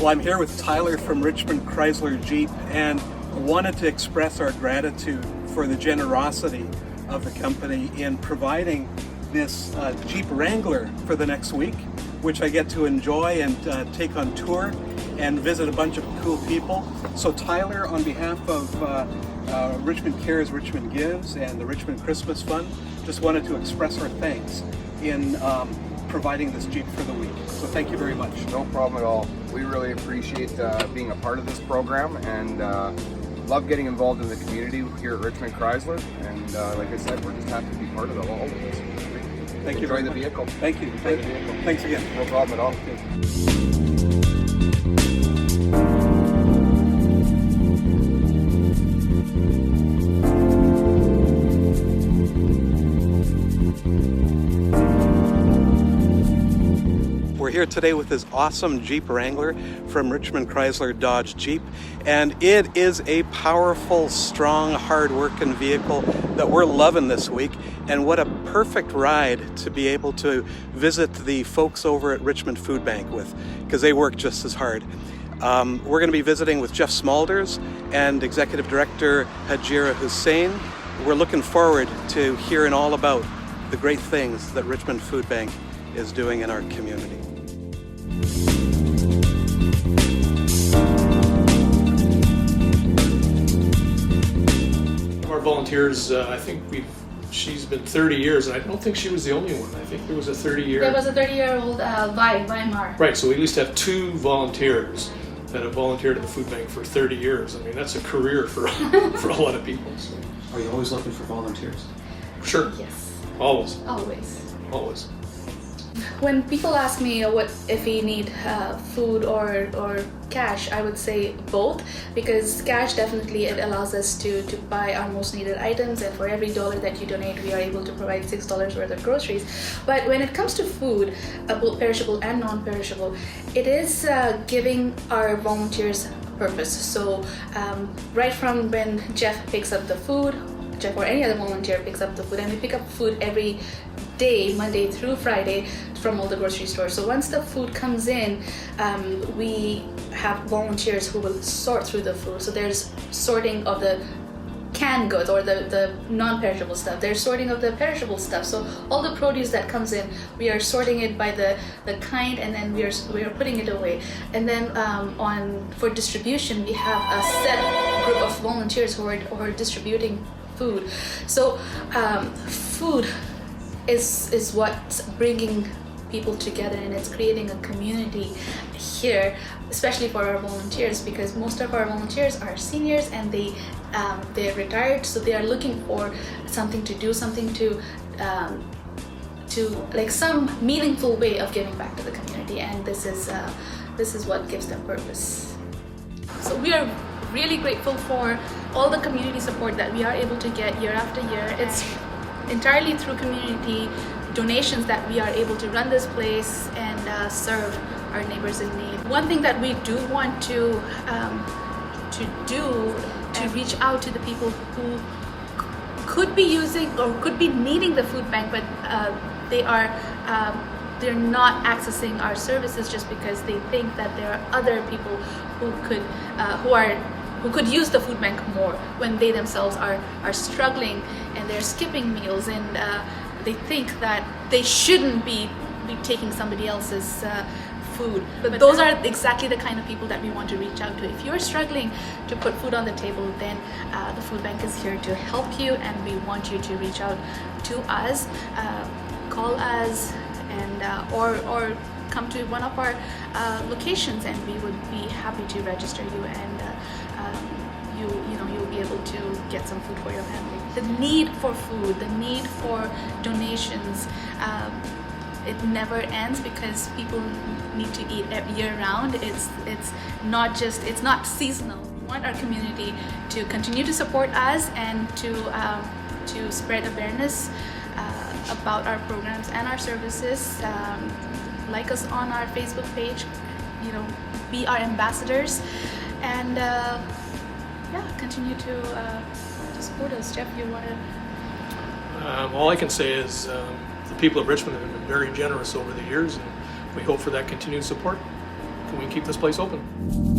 Well, I'm here with Tyler from Richmond Chrysler Jeep and wanted to express our gratitude for the generosity of the company in providing this Jeep Wrangler for the next week, which I get to enjoy and take on tour and visit a bunch of cool people. So Tyler, on behalf of Richmond Cares, Richmond Gives, and the Richmond Christmas Fund, just wanted to express our thanks in providing this Jeep for the week. So thank you very much. No problem at all. We really appreciate being a part of this program and love getting involved in the community here at Richmond Chrysler. And like I said, we're just happy to be part of all of this. Thank you. Enjoy the vehicle. Thank you. Thanks again. No problem at all. We're here today with this awesome Jeep Wrangler from Richmond Chrysler Dodge Jeep, and it is a powerful, strong, hard-working vehicle that we're loving this week. And what a perfect ride to be able to visit the folks over at Richmond Food Bank with, because they work just as hard. We're going to be visiting with Jeff Smulders and Executive Director Hajira Hussain. We're looking forward to hearing all about the great things that Richmond Food Bank is doing in our community. Our volunteers, I think she's been 30 years, and I don't think she was the only one. I think there was a 30-year... There was a 30-year-old Weimar. Right, so we at least have 2 volunteers that have volunteered at the food bank for 30 years. I mean, that's a career for for a lot of people. So. Are you always looking for volunteers? Sure. Yes. Always. Always. When people ask me what if we need food or cash, I would say both, because cash definitely it allows us to buy our most needed items, and for every $1 that you donate, we are able to provide $6 worth of groceries. But when it comes to food, both perishable and non-perishable, it is giving our volunteers a purpose. So right from when Jeff picks up the food, Jeff or any other volunteer picks up the food, and we pick up food every day, Monday through Friday, from all the grocery stores. So once the food comes in, we have volunteers who will sort through the food. So there's sorting of the canned goods or the non-perishable stuff. There's sorting of the perishable stuff. So all the produce that comes in, we are sorting it by the kind, and then we are putting it away. And then for distribution, we have a set group of volunteers who are distributing food. So food is what's bringing people together, and it's creating a community here, especially for our volunteers, because most of our volunteers are seniors and they're retired, so they are looking for something to do, something to like some meaningful way of giving back to the community, and this is what gives them purpose. So we are really grateful for all the community support that we are able to get year after year. It's entirely through community donations that we are able to run this place and serve our neighbors in need. One thing that we do want to reach out to the people who could be using or could be needing the food bank, but they're not accessing our services just because they think that there are other people who could use the food bank more, when they themselves are struggling and they're skipping meals, and they think that they shouldn't be taking somebody else's food. But those are exactly the kind of people that we want to reach out to. If you're struggling to put food on the table, then the food bank is here to help you, and we want you to reach out to us, call us, and or come to one of our locations, and we would be happy to register you, and you'll be able to get some food for your family. The need for food, the need for donations, it never ends, because people need to eat year round. It's not seasonal. We want our community to continue to support us and to spread awareness about our programs and our services. Like us on our Facebook page, be our ambassadors, and continue to support us. Jeff, you want to? All I can say is the people of Richmond have been very generous over the years, and we hope for that continued support. can we keep this place open?